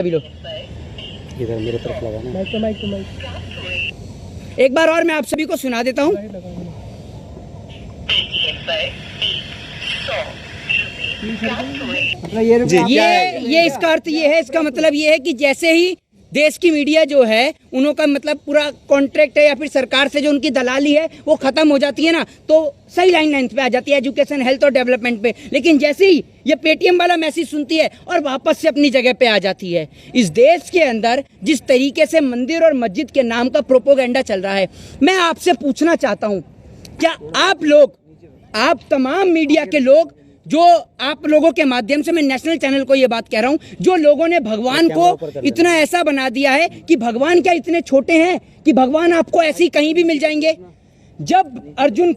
अभी लो इधर मेरे तरफ लगा ना। एक बार और मैं आप सभी को सुना देता हूँ। ये इसका अर्थ ये है, इसका मतलब ये है कि जैसे ही देश की मीडिया जो है उन्हों का मतलब पूरा कॉन्ट्रैक्ट है या फिर सरकार से जो उनकी दलाली है वो खत्म हो जाती है ना, तो सही लाइन पे आ जाती है एजुकेशन, हेल्थ और डेवलपमेंट पे। लेकिन जैसे ही ये पेटीएम वाला मैसेज सुनती है और वापस से अपनी जगह पे आ जाती है। इस देश के अंदर जिस तरीके से मंदिर और मस्जिद के नाम का प्रोपोगेंडा चल रहा है, मैं आपसे पूछना चाहता हूँ, क्या आप लोग, आप तमाम मीडिया के लोग, जो आप लोगों के माध्यम से मैं नेशनल चैनल को ये बात कह रहा हूं, जो लोगों ने भगवान को इतना ऐसा बना दिया है कि भगवान क्या इतने छोटे हैं कि भगवान आपको ऐसे ही कहीं भी मिल जाएंगे। जब अर्जुन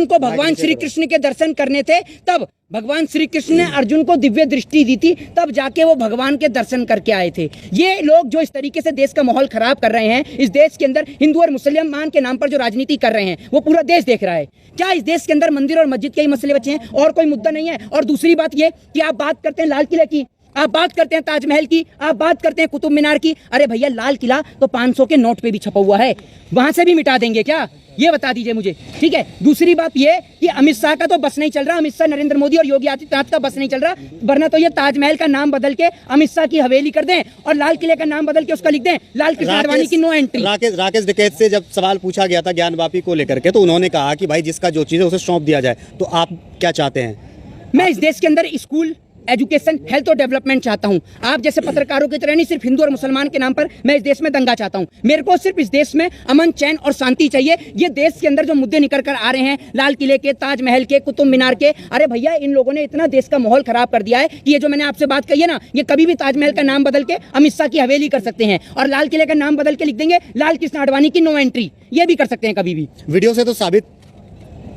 को भगवान श्री कृष्ण के दर्शन करने थे, तब भगवान श्री कृष्ण ने अर्जुन को दिव्य दृष्टि दी थी, तब जाके वो भगवान के दर्शन करके आए थे। ये लोग जो इस तरीके से देश का माहौल खराब कर रहे हैं, इस देश के अंदर हिंदू और मुसलमान के नाम पर जो राजनीति कर रहे हैं, वो पूरा देश देख रहा है। क्या इस देश के अंदर मंदिर और मस्जिद के ही मसले बचे हैं और कोई मुद्दा नहीं है? और दूसरी बात ये कि आप बात करते हैं लाल किले की, आप बात करते हैं ताजमहल की, आप बात करते हैं कुतुब मीनार की। अरे भैया, लाल किला तो 500 के नोट पे भी छपा हुआ है, वहां से भी मिटा देंगे क्या? ये बता दीजिए मुझे, ठीक है। दूसरी बात ये कि अमित शाह का तो बस नहीं चल रहा, अमित शाह, नरेंद्र मोदी और योगी आदित्यनाथ का बस नहीं चल रहा, वरना तो ये ताजमहल का नाम बदल के अमित शाह की हवेली कर दें और लाल किले का नाम बदल के उसका लिख दें लाल कृष्ण आडवाणी की नो एंट्री। राकेश टिकैत से जब सवाल पूछा गया था ज्ञानवापी को लेकर के, तो उन्होंने कहा कि भाई जिसका जो चीज है उसे सौंप दिया जाए। तो आप क्या चाहते हैं? मैं इस देश के अंदर स्कूल, एजुकेशन, हेल्थ और डेवलपमेंट चाहता हूं। आप जैसे पत्रकारों की तरह नहीं सिर्फ हिंदू और मुसलमान के नाम पर मैं इस देश में दंगा चाहता हूं। मेरे को सिर्फ इस देश में अमन, चैन और शांति चाहिए। ये देश के अंदर जो मुद्दे निकल कर आ रहे हैं, लाल किले के, ताजमहल के, कुतुब मीनार के, अरे भैया, इन लोगों ने इतना देश का माहौल खराब कर दिया है कि ये जो मैंने आपसे बात कही है ना, ये कभी भी ताजमहल का नाम बदल के अमित शाह की हवेली कर सकते हैं और लाल किले का नाम बदल के लिख देंगे लाल कृष्ण आडवाणी की नो एंट्री, ये भी कर सकते हैं कभी भी। वीडियो से तो साबित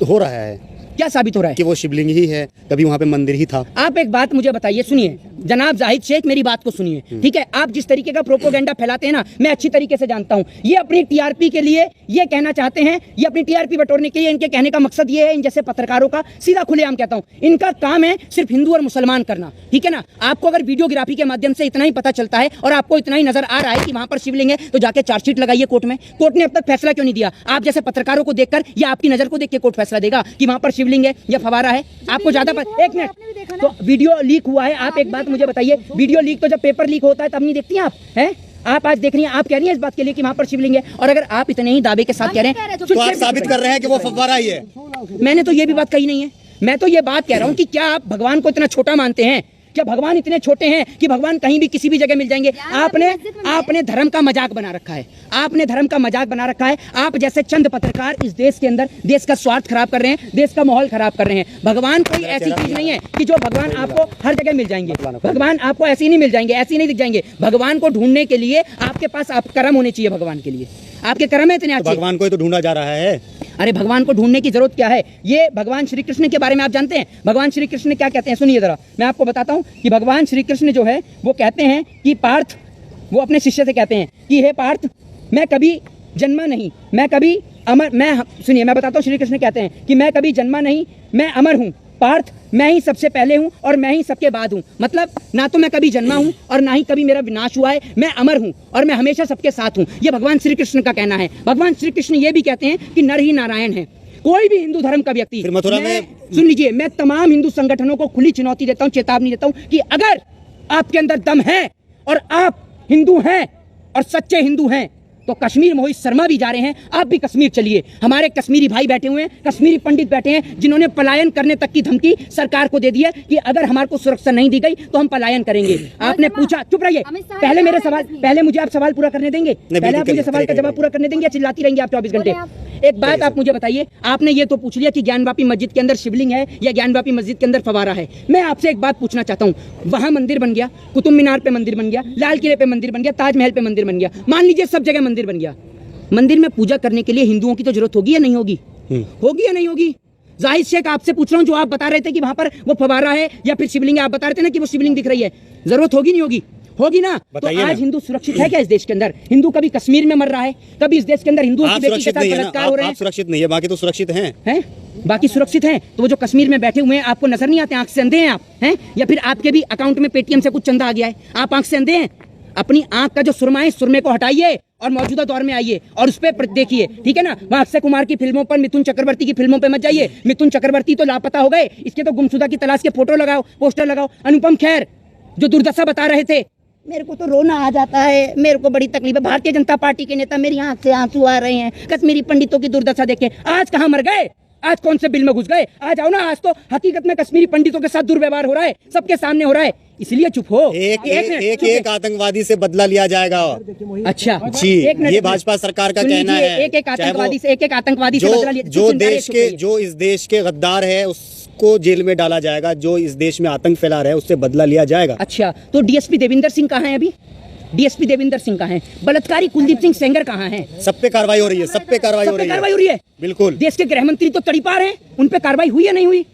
हो रहा है। क्या साबित हो रहा है? कि वो शिवलिंग ही है, कभी वहाँ पे मंदिर ही था। आप एक बात मुझे बताइए, सुनिए जनाब जाहिद शेख, मेरी बात को सुनिए, ठीक है। आप जिस तरीके का प्रोपोगेंडा फैलाते हैं ना, मैं अच्छी तरीके से जानता हूं। ये अपनी टीआरपी के लिए ये कहना चाहते हैं, ये अपनी टीआरपी बटोरने के लिए इनके कहने का मकसद ये है, इन जैसे पत्रकारों का, सीधा खुलेआम कहता हूं, इनका काम है सिर्फ हिंदू और मुसलमान करना, ठीक है ना। आपको अगर वीडियोग्राफी के माध्यम से इतना ही पता चलता है और आपको इतना ही नजर आ रहा है कि वहां पर शिवलिंग है, तो जाके चार्जशीट लगाइए कोर्ट में। कोर्ट ने अब तक फैसला क्यों नहीं दिया? आप जैसे पत्रकारों को देखकर या आपकी नजर को देख के कोर्ट फैसला देगा कि वहां पर शिवलिंग है या फवारा है? आपको ज्यादा एक मिनट, तो वीडियो लीक हुआ है, आप एक बात मुझे बताइए, वीडियो लीक तो जब पेपर लीक होता है तब नहीं देखती आप, हैं? आप आज देख रही हैं, आप कह रही हैं इस बात के लिए कि वहां पर शिवलिंग है, और अगर आप इतने ही दावे के साथ कह रहे हैं तो आप साबित कर रहे हैं कि वो फव्वारा ही है। मैंने तो ये भी बात कही नहीं है। मैं तो ये बात कह रहा हूँ कि क्या आप भगवान को इतना छोटा मानते हैं? क्या भगवान इतने छोटे हैं कि भगवान कहीं भी किसी भी जगह मिल जाएंगे? आपने धर्म का मजाक बना रखा है, आपने धर्म का मजाक बना रखा है। आप जैसे चंद पत्रकार इस देश के अंदर देश का स्वार्थ खराब कर रहे हैं, देश का माहौल खराब कर रहे हैं। भगवान कोई ऐसी चीज नहीं है कि जो भगवान आपको हर जगह मिल जाएंगे। भगवान आपको ऐसे ही नहीं मिल जाएंगे, ऐसे ही नहीं दिख जाएंगे। भगवान को ढूंढने के लिए आपके पास आप कर्म होने चाहिए। भगवान के लिए आपके कर्म है इतने अच्छे। भगवान को तो ढूंढा जा रहा है। अरे भगवान को ढूंढने की जरूरत क्या है? ये भगवान श्री कृष्ण के बारे में आप जानते हैं? भगवान श्री कृष्ण क्या कहते हैं? सुनिए जरा, मैं आपको बताता हूं कि भगवान श्री कृष्ण जो है वो कहते हैं कि पार्थ, वो अपने शिष्य से कहते हैं कि हे पार्थ, मैं कभी जन्मा नहीं, मैं कभी अमर, सुनिए मैं बताता हूँ, श्री कृष्ण कहते हैं कि मैं कभी जन्मा नहीं, मैं अमर हूँ। पार्थ, मैं ही सबसे पहले हूँ और मैं ही सबके बाद हूँ। मतलब ना तो मैं कभी जन्मा हूँ और ना ही कभी मेरा विनाश हुआ है, मैं अमर हूँ और मैं हमेशा सबके साथ हूँ। ये भगवान श्री कृष्ण का कहना है। भगवान श्री कृष्ण ये भी कहते हैं कि नर ही नारायण है। कोई भी हिंदू धर्म का व्यक्ति, मथुरा में सुन लीजिए, मैं तमाम हिंदू संगठनों को खुली चुनौती देता हूँ, चेतावनी देता हूँ कि अगर आपके अंदर दम है और आप हिंदू हैं और सच्चे हिंदू हैं, तो कश्मीर मोहित शर्मा भी जा रहे हैं, आप भी कश्मीर चलिए। हमारे कश्मीरी भाई बैठे हुए हैं, कश्मीरी पंडित बैठे हैं, जिन्होंने पलायन करने तक की धमकी सरकार को दे दी है कि अगर हमारे को सुरक्षा नहीं दी गई तो हम पलायन करेंगे। आपने पूछा, चुप रहिए, पहले मेरे सवाल, पहले मुझे आप सवाल पूरा करने देंगे? पहले आप मुझे सवाल का जवाब पूरा करने देंगे या चिल्लाती रहेंगे आप 24 घंटे? एक बात आप मुझे बताइए, आपने ये तो पूछ लिया कि ज्ञानवापी मस्जिद के अंदर शिवलिंग है या ज्ञानवापी मस्जिद के अंदर फवारा है। मैं आपसे एक बात पूछना चाहता हूँ, वहां मंदिर बन गया, कुतुब मीनार पे मंदिर बन गया, लाल किले पे मंदिर बन गया, ताजमहल पे मंदिर बन गया, मान लीजिए सब जगह मंदिर बन गया। मंदिर में पूजा करने के लिए हिंदुओं की तो जरूरत होगी या नहीं होगी? होगी या नहीं होगी? जाहिद शेख, आपसे पूछ रहा हूँ, जो आप बता रहे थे कि वहां पर वो फवारा है या फिर शिवलिंग है, आप बता रहे थे ना कि वो शिवलिंग दिख रही है, जरूरत होगी नहीं होगी? होगी ना। तो आज हिंदू सुरक्षित है क्या इस देश के अंदर? हिंदू कभी कश्मीर में मर रहा है, कभी इस देश के अंदर हिंदुओं की बेटी के साथ बलात्कार हो रहे हैं। सुरक्षित नहीं है, बाकी तो सुरक्षित हैं। बाकी सुरक्षित हैं, तो वो जो कश्मीर में बैठे हुए हैं आपको नजर नहीं आते, आंख से अंधे हैं आप हैं, या फिर आपके भी अकाउंट में पेटीएम से कुछ चंदा आ गया है, आप आंख से अंधे हैं? अपनी आंख का जो सुरमा है, सुरमे को हटाइए और मौजूदा दौर में आइए और उस पर देखिए, ठीक है ना। वहां अक्षय कुमार की फिल्मों पर, मिथुन चक्रवर्ती की फिल्मों पे मत जाइए। मिथुन चक्रवर्ती तो लापता हो गए, इसके तो गुमशुदा की तलाश के फोटो लगाओ, पोस्टर लगाओ। अनुपम खेर जो दुर्दशा बता रहे थे, मेरे को तो रोना आ जाता है, मेरे को बड़ी तकलीफ है। भारतीय जनता पार्टी के नेता, मेरी आंख से आंसू आ रहे हैं कश्मीरी पंडितों की दुर्दशा देखे। आज कहाँ मर गए, आज कौन से बिल में घुस गए? आज आओ ना, आज तो हकीकत में कश्मीरी पंडितों के साथ दुर्व्यवहार हो रहा है, सबके सामने हो रहा है, इसलिए चुप हो। एक आतंकवादी से बदला लिया जाएगा। अच्छा जी, ये भाजपा सरकार का कहना है। एक आतंकवादी से बदला लिया, जो इस देश के गद्दार है उसको जेल में डाला जाएगा, जो इस देश में आतंक फैला रहा है उससे बदला लिया जाएगा। अच्छा, तो डीएसपी देविंदर सिंह कहाँ है? अभी डीएसपी देविंदर सिंह कहाँ है? बलात्कारी कुलदीप सिंह सेंगर कहाँ है? सब पे कार्रवाई हो रही है, सब पे कार्रवाई हो रही है। बिल्कुल। देश के गृह मंत्री तो तड़ीपार हैं, उन पे कार्रवाई हुई या नहीं हुई?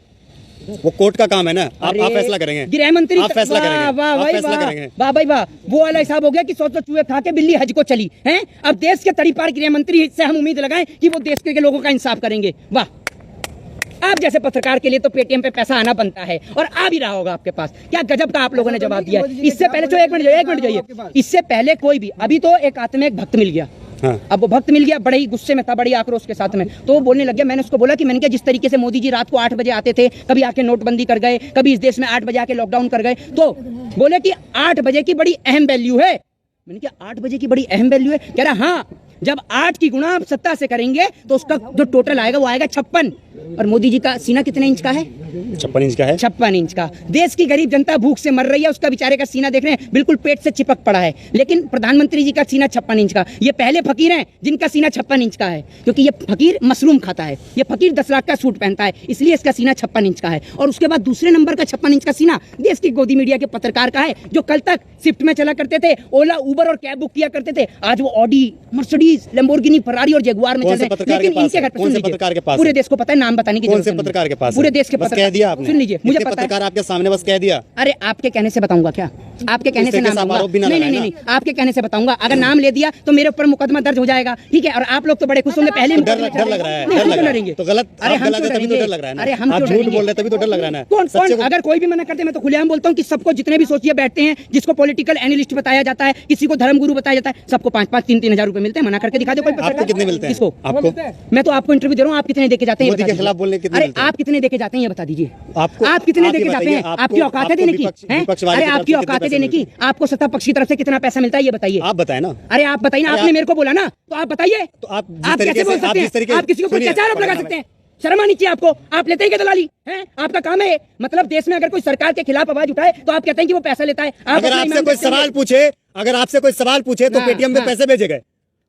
वो कोर्ट का काम है ना, आप फैसला करेंगे। गृह मंत्री आप फैसला करेंगे। वाह भाई वाह, वो वाला हिसाब हो गया कि 100 चूहे खा के बिल्ली हज को चली है। अब देश के तड़ीपार गृह मंत्री से हम उम्मीद लगाएं कि वो देश के लोगों का इंसाफ करेंगे। वाह, आप जैसे पत्रकार के लिए तो पेटीएम पे पैसा आना बनता है और आ भी रहा होगा आपके पास। क्या गजब का आप लोगों ने जवाब दिया है। इससे पहले तो एक मिनट जाइए, इससे पहले कोई भी, अभी तो एक आत्मा एक भक्त मिल गया। हाँ। अब वो भक्त मिल गया, बड़े ही गुस्से में था, बड़ी आक्रोश के साथ में, तो वो बोलने लग गया। मैंने उसको बोला कि मैंने कहा जिस तरीके से मोदी जी रात को 8 बजे आते थे, कभी आके नोटबंदी कर गए, कभी इस देश में 8 बजे आके लॉकडाउन कर गए, तो बोले कि 8 बजे की बड़ी अहम वैल्यू है। मैंने कहा 8 बजे की बड़ी अहम वैल्यू है? कह रहा हाँ, जब 8 की गुणा आप 7 से करेंगे तो उसका जो टोटल आएगा वो आएगा 56। और मोदी जी का सीना कितने इंच का है? 56 इंच का है। 56 इंच का। देश की गरीब जनता भूख से मर रही है, उसका बेचारे का सीना देख रहे हैं, बिल्कुल पेट से चिपक पड़ा है। लेकिन प्रधानमंत्री जी का सीना 56 इंच का। ये पहले फकीर हैं जिनका सीना 56 इंच का है, क्योंकि ये फकीर मशरूम खाता है। ये फकीर 10 लाख का सूट पहनता है, इसलिए इसका सीना 56 इंच का है। और उसके बाद दूसरे नंबर का 56 इंच का सीना देश की गोदी मीडिया के पत्रकार का है, जो कल तक शिफ्ट में चला करते थे, ओला उबर और कैब बुक किया करते थे, आज वो ऑडी, मर्सिडीज, लैम्बोर्गिनी, फरारी और जगुआर में चल रहे हैं। लेकिन इनके घर पर पूरे देश को पता है, नाम बताने की जरूरत नहीं। पत्रकार के पास पूरे देश के कह दिया आपने। सुन लीजिए, मुझे पता है। पत्रकार आपके सामने बस कह दिया। अरे आपके कहने से बताऊंगा क्या? आपके कहने से नाम नहीं, नहीं, आपके कहने से बताऊंगा। अगर नाम ले दिया तो मेरे ऊपर मुकदमा दर्ज हो जाएगा, ठीक है? और आप लोग तो बड़े खुश होंगे, पहले डर लग रहा है, तो गलत। अरे हम तभी तो डर लग रहा है। अरे हम झूठ बोल रहे तभी तो डर लग रहा है। कौन अगर कोई भी मना करते, मैं तो खुलेआम बोलता हूँ कि सबको, जितने भी सोचिए बैठते हैं, जिसको पॉलिटिकल एनालिस्ट बताया जाता है, किसी को धर्मगुरु बताया जाता है, सबको 5-5, 3-3 हजार रुपए मिलते हैं। मना करके दिखा दो कोई पत्रकार। आपको कितने मिलते हैं? किसको? आपको? मैं तो आपको इंटरव्यू दे रहा हूँ, आप कितने देके जाते हैं? मोदी के खिलाफ बोलने कितने? अरे आप कितने देके जाते हैं ये बता दीजिए। आपको आप कितने देके जाते हैं? आपकी औकात है देने की? अरे आपकी औकात है देने की? आपको सत्ता पक्ष की तरफ से कितना पैसा मिलता है ये बताइए। आप बताएं ना। अरे आप बताइए ना, आपने मेरे को बोला ना, तो आप बताइए। तो आप कैसे बोल सकते हैं? आप किसी को कोई कैसे आरोप लगा सकते हैं? शर्म आनी चाहिए आपको। आप लेते हैं क्या दलाली? हैं? आपका काम है, मतलब देश में अगर कोई सरकार के खिलाफ आवाज उठाए तो आप कहते हैं कि वो पैसा लेता है। अगर आपसे कोई सवाल पूछे तो पेटीएम में पैसे भेजे गए,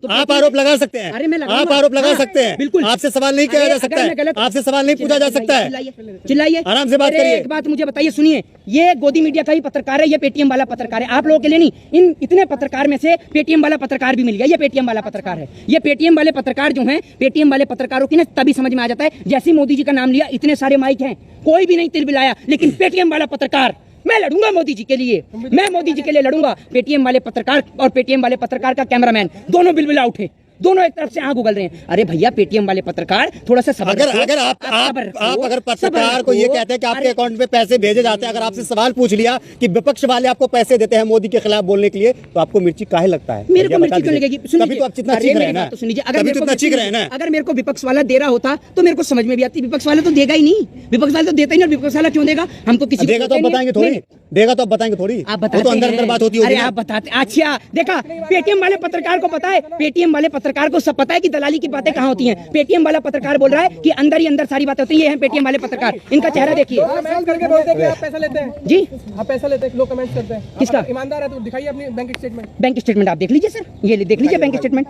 आप आरोप लगा सकते हैं। अरे मैं आप आरोप लगा सकते हैं, बिल्कुल। आपसे सवाल नहीं किया जा सकता है, आपसे सवाल नहीं पूछा जा सकता है। चिल्लाइए, आराम से बात करिए। एक बात मुझे बताइए, सुनिए, ये गोदी मीडिया का ही पत्रकार है, ये पेटीएम वाला पत्रकार है। आप लोगों के लिए नहीं, इन इतने पत्रकार में से पेटीएम वाला पत्रकार भी मिल गया। ये पेटीएम वाला पत्रकार है। ये पेटीएम वाले पत्रकार जो हैं, पेटीएम वाले पत्रकारों की ना तभी समझ में आ जाता है, जैसे मोदी जी का नाम लिया, इतने सारे माइक हैं, कोई भी नहीं तिलबिलाया, लेकिन पेटीएम वाला पत्रकार, मैं लड़ूंगा मोदी जी के लिए, मैं मोदी जी के लिए लड़ूंगा। पेटीएम वाले पत्रकार और पेटीएम वाले पत्रकार का कैमरामैन दोनों बिलबिला उठे, दोनों एक तरफ से आंख उगल रहे हैं। अरे भैया, पेटीएम वाले पत्रकार थोड़ा सा सब्र अगर अगर पत्रकार को ये कहते हैं कि आपके अकाउंट में पैसे भेजे जाते हैं, अगर आपसे सवाल पूछ लिया कि विपक्ष वाले आपको पैसे देते हैं मोदी के खिलाफ बोलने के लिए, तो आपको मिर्ची काहे लगता है? मेरे को मिर्ची क्यों लगेगी? तभी तो आप जितना चीख रहे हैं ना, अगर मेरे को विपक्ष वाला दे रहा होता तो मेरे को समझ में भी आती। विपक्ष वाला तो देगा ही नहीं, विपक्ष वाला तो देता ही नहीं। विपक्ष वाला क्यों देगा? हम तो किसी देगा तो आप बताएंगे थोड़ी, देगा तो आप बताएंगे थोड़ी, आप बताते तो अंदर अंदर बात होती होगी। आप बताते। अच्छा देखा, पेटीएम वाले पत्रकार को पता है, पेटीएम वाले पत्रकार को सब पता है कि दलाली की बातें कहाँ होती हैं। पेटीएम वाला पत्रकार बोल रहा है कि अंदर ही अंदर सारी बातें होती हैं। ये हैं पेटीएम वाले पत्रकार, इनका चेहरा देखिए। करके बोलते हैं कि आप पैसा लेते हैं जी, आप पैसा लेते हैं, लोग कमेंट करते हैं। किसका? ईमानदार है तो दिखाइए अपनी बैंक स्टेटमेंट। बैंक स्टेटमेंट आप देख लीजिए सर, ये देख लीजिए बैंक स्टेटमेंट।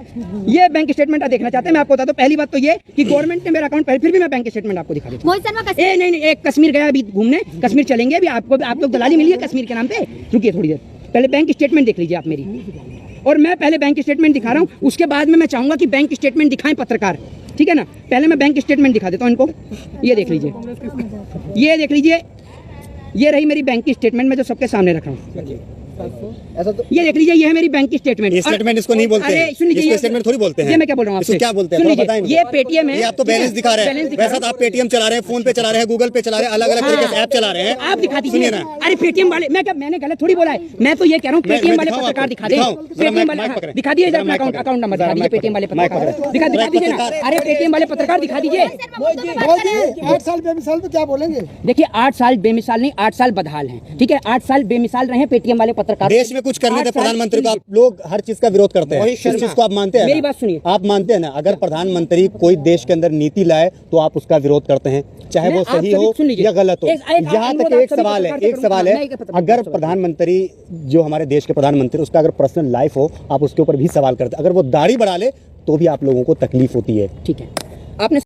ये बैंक स्टेटमेंट आप देखना चाहते हैं? मैं आपको बता दूं, पहली बात तो ये कि गवर्नमेंट ने मेरा अकाउंट, फिर भी मैं बैंक स्टेटमेंट आपको दिखा देता हूं। नहीं, एक कश्मीर गया अभी घूमने, कश्मीर चलेंगे अभी, आपको आप लोग दलाली मिली है कश्मीर के नाम पे। रुकिए थोड़ी देर, पहले बैंक स्टेटमेंट देख लीजिए आप मेरी, और मैं पहले बैंक स्टेटमेंट दिखा रहा हूँ, उसके बाद में मैं चाहूंगा कि बैंक स्टेटमेंट दिखाएं पत्रकार, ठीक है ना? पहले मैं बैंक स्टेटमेंट दिखा देता हूँ इनको। ये देख लीजिए, ये देख लीजिए, ये रही मेरी बैंक की स्टेटमेंट, मैं जो सबके सामने रख रहा हूँ। ऐसा तो ये देख लीजिए, ये है मेरी बैंक की स्टेटमेंट। ये स्टेटमेंट इसको नहीं बोलते हैं, सुन लीजिए, इसको स्टेटमेंट थोड़ी बोलते हैं। ये मैं क्या बोल रहा हूँ इसको आपसे? क्या बोलते हैं सुन थोड़ा लीजिए, बताएं मुझे। ये पेटीएम है, ये आप तो बैलेंस दिखा रहे हैं, वैसा तो आप पेटीएम चला रहे हैं, फोन पे चला रहे हैं, गूगल पे चला रहे हैं, अलग अलग तरीके से ऐप चला रहे हैं। आप दिखा दीजिए सुनिए ना, अरे पेटीएम वाले, मैंने गलत थोड़ी बोला है, मैं तो ये कह रहा हूँ पेटीएम वाले दिखाऊं पत्रकार आपको? दिखा दे, दिखाऊं? जरा पेटीएम वाले, माइक हाँ, पकड़ें। दिखा दीजिए जरा अपना माइक पकड़ें। अकाउंट नंबर जरा दिखा दीजिए माइक पेटीएम वाले पकड़ें। माइक पत्रकार, पकड़ें। दिखा जरा दीजिए ना, पत्रकार। अरे पेटीएम वाले पत्रकार दिखा दीजिए। 8 साल बेमिसाल पे क्या बोलेंगे? देखिए 8 साल बेमिसाल नहीं, 8 साल बदहाल हैं, ठीक है, 8 साल बेमिसाल रहे पेटीएम वाले पत्रकार। देश में कुछ करने 8 थे साल प्रधानमंत्री को, आप लोग हर चीज का विरोध करते हैं, इस चीज को आप मानते हैं मेरी ना? बात सुनिए। आप मानते हैं ना, अगर प्रधानमंत्री कोई देश के अंदर नीति लाए तो आप उसका विरोध करते हैं, चाहे वो आप सही सभी हो सुन लीजिए। या गलत हो। एक यहाँ अनुरोध तक आप एक सभी सवाल है, पत्रकार से एक सवाल करूंगा, है, मैं एक पत्रकार अगर से प्रधानमंत्री जो हमारे देश के प्रधानमंत्री उसका अगर पर्सनल लाइफ हो, आप उसके ऊपर भी सवाल करते हैं। अगर वो दाढ़ी बढ़ा ले तो भी आप लोगों को तकलीफ होती है। ठीक है, आपने